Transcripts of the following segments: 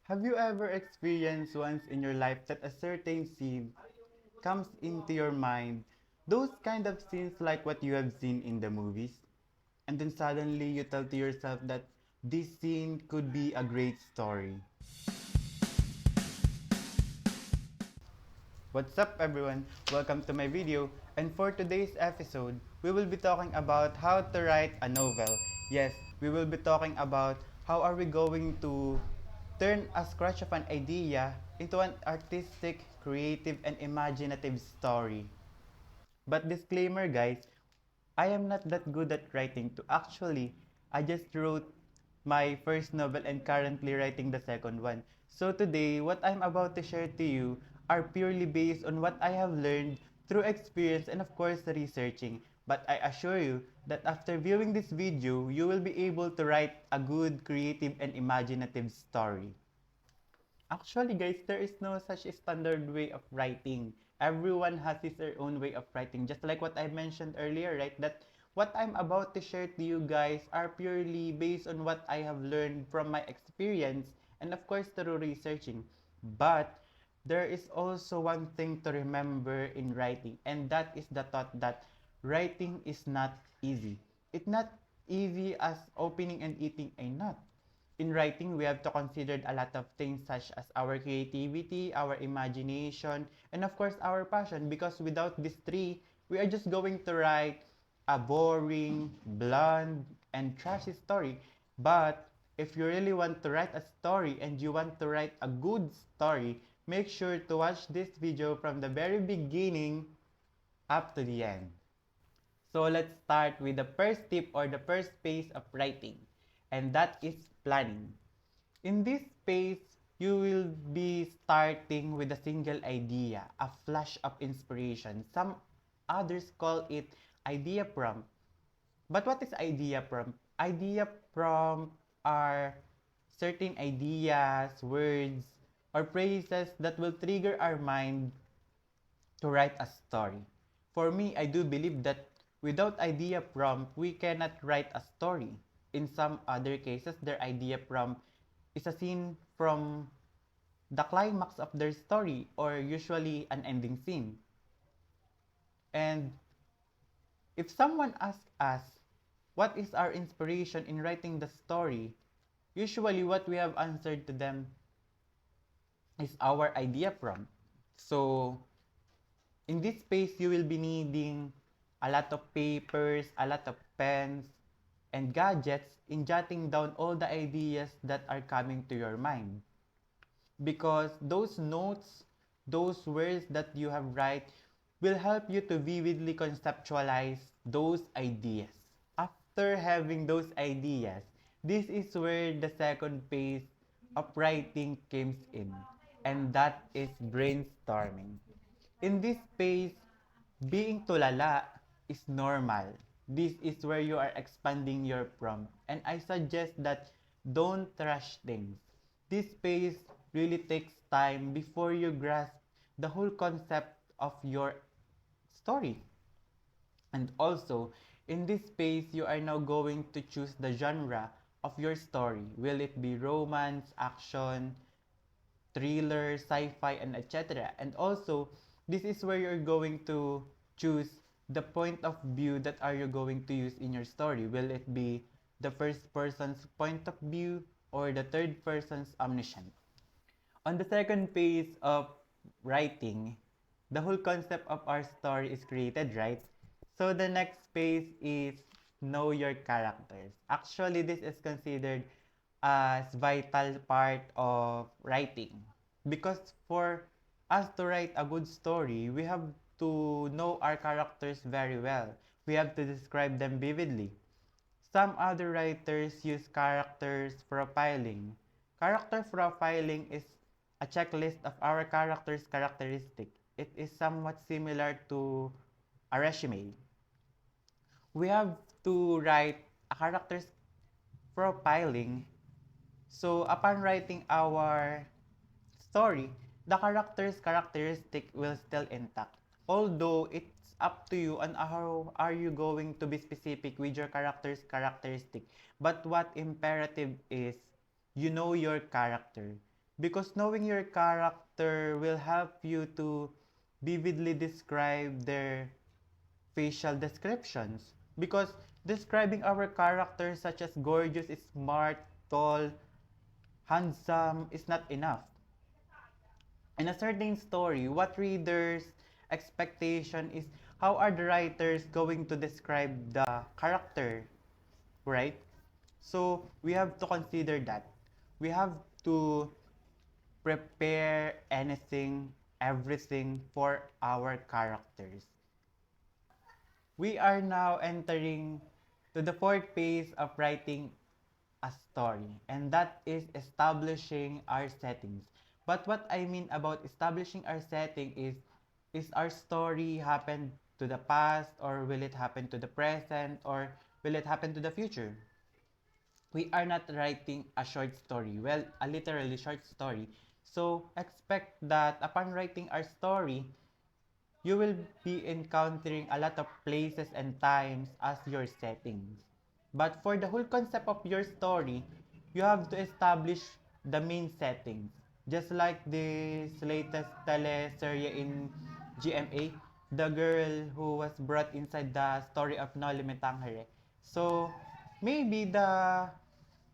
Have you ever experienced once in your life that a certain scene comes into your mind? Those kind of scenes like what you have seen in the movies? And then suddenly you tell to yourself that this scene could be a great story. What's up everyone? Welcome to my video. And for today's episode, we will be talking about how to write a novel. Yes, we will be talking about how are we going to turn a scratch of an idea into an artistic, creative, and imaginative story. But disclaimer guys, I am not that good at writing to actually, I just wrote my first novel and currently writing the second one. So today, what I'm about to share to you are purely based on what I have learned through experience and of course researching. But I assure you that after viewing this video, you will be able to write a good, creative, and imaginative story. Actually, guys, there is no such standard way of writing. Everyone has his or own way of writing. Just like what I mentioned earlier, right? That what I'm about to share to you guys are purely based on what I have learned from my experience and of course through researching. But there is also one thing to remember in writing, and that is the thought that writing is not easy. It's not easy as opening and eating a nut. In writing, we have to consider a lot of things such as our creativity, our imagination, and of course our passion, because without these three, we are just going to write a boring, bland, and trashy story. But if you really want to write a story and you want to write a good story, make sure to watch this video from the very beginning up to the end. So let's start with the first tip or the first phase of writing, and that is planning. In this phase, you will be starting with a single idea, a flash of inspiration. Some others call it idea prompt. But what is idea prompt? Idea prompt are certain ideas, words, or phrases that will trigger our mind to write a story. For me, I do believe that without idea prompt, we cannot write a story. In some other cases, their idea prompt is a scene from the climax of their story or usually an ending scene. And if someone asks us, what is our inspiration in writing the story? Usually what we have answered to them is our idea prompt. So in this space, you will be needing a lot of papers, a lot of pens, and gadgets in jotting down all the ideas that are coming to your mind. Because those notes, those words that you have write will help you to vividly conceptualize those ideas. After having those ideas, this is where the second phase of writing comes in, and that is brainstorming. In this phase, being tulala is normal. This is where you are expanding your prompt. And I suggest that don't rush things. This phase really takes time before you grasp the whole concept of your story. And also, in this phase, you are now going to choose the genre of your story. Will it be romance, action, thriller, sci-fi, and etc. And also, this is where you're going to choose the point of view that are you going to use in your story. Will it be the first person's point of view or the third person's omniscient? On the second phase of writing, the whole concept of our story is created, right? So the next phase is know your characters. Actually, this is considered as vital part of writing. Because for us to write a good story, we have to know our characters very well. We have to describe them vividly. Some other writers use characters profiling. Character profiling is a checklist of our character's characteristic. It is somewhat similar to a resume. We have to write a character's profiling. So upon writing our story, the character's characteristic will still intact. Although it's up to you on how are you going to be specific with your character's characteristic. But what imperative is you know your character. because knowing your character will help you to vividly describe their facial descriptions. Because describing our characters such as gorgeous, smart, tall, handsome is not enough. In a certain story, what readers' expectation is how are the writers going to describe the character, right? So we have to consider that. We have to prepare anything, everything for our characters. We are now entering to the fourth phase of writing a story, and that is establishing our settings. But what I mean about establishing our setting is our story happen to the past, or will it happen to the present, or will it happen to the future? We are not writing a short story, well, a literally short story. So expect that upon writing our story, you will be encountering a lot of places and times as your settings. But for the whole concept of your story, you have to establish the main settings. Just like this latest teleserye in GMA, the girl who was brought inside the story of Noli Me Tangere. So maybe the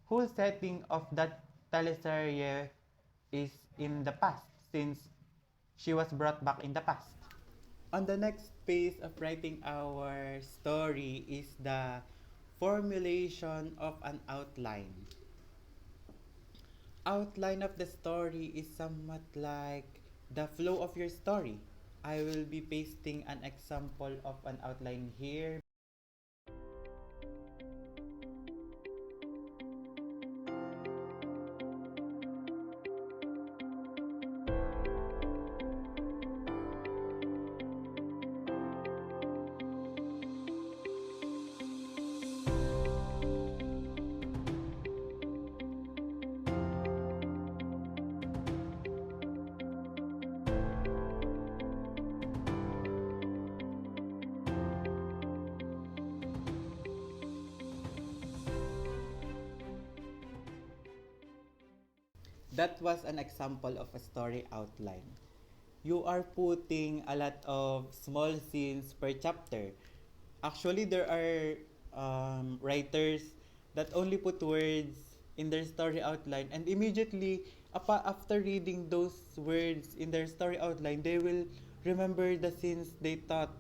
whole setting of that teleserye is in the past, since she was brought back in the past. On the next phase of writing our story is the formulation of an outline. Outline of the story is somewhat like the flow of your story. I will be pasting an example of an outline here. That was an example of a story outline. You are putting a lot of small scenes per chapter. Actually, there are writers that only put words in their story outline, and immediately after reading those words in their story outline, they will remember the scenes they thought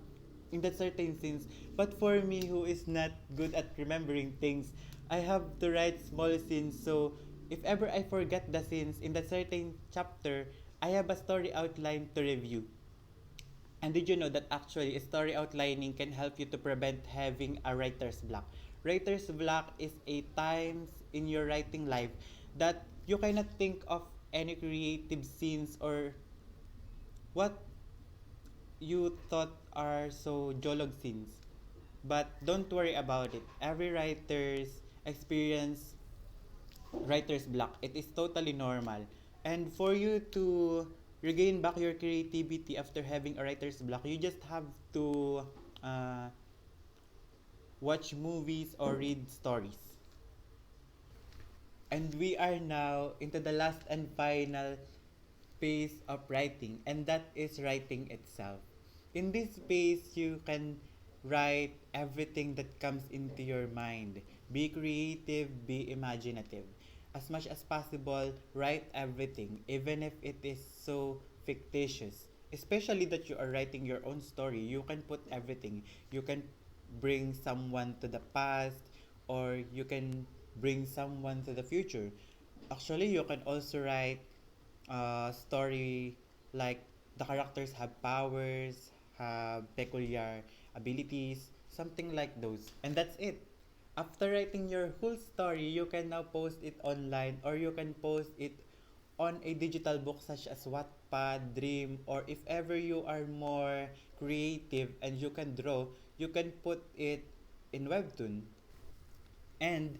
in that certain scenes. But for me, who is not good at remembering things, I have to write small scenes. So if ever I forget the scenes in that certain chapter, I have a story outline to review. And did you know that actually story outlining can help you to prevent having a writer's block? Writer's block is a times in your writing life that you cannot think of any creative scenes or what you thought are so jolog scenes. But don't worry about it. Every writer's experience writer's block. It is totally normal. And for you to regain back your creativity after having a writer's block, you just have to uh, watch movies or read stories. And we are now into the last and final phase of writing, and that is writing itself. In this phase, you can write everything that comes into your mind. Be creative, be imaginative. As much as possible, write everything, even if it is so fictitious. Especially that you are writing your own story, you can put everything. You can bring someone to the past, or you can bring someone to the future. Actually, you can also write story like the characters have powers, have peculiar abilities, something like those. And that's it. After writing your whole story, you can now post it online, or you can post it on a digital book such as Wattpad, Dream, or if ever you are more creative and you can draw, you can put it in Webtoon. And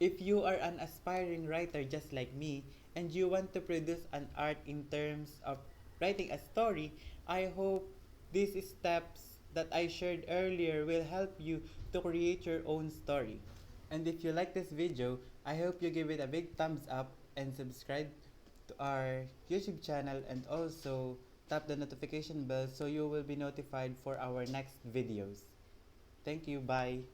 if you are an aspiring writer just like me and you want to produce an art in terms of writing a story, I hope these steps that I shared earlier will help you to create your own story. And if you like this video, I hope you give it a big thumbs up and subscribe to our YouTube channel and also tap the notification bell so you will be notified for our next videos. Thank you. Bye.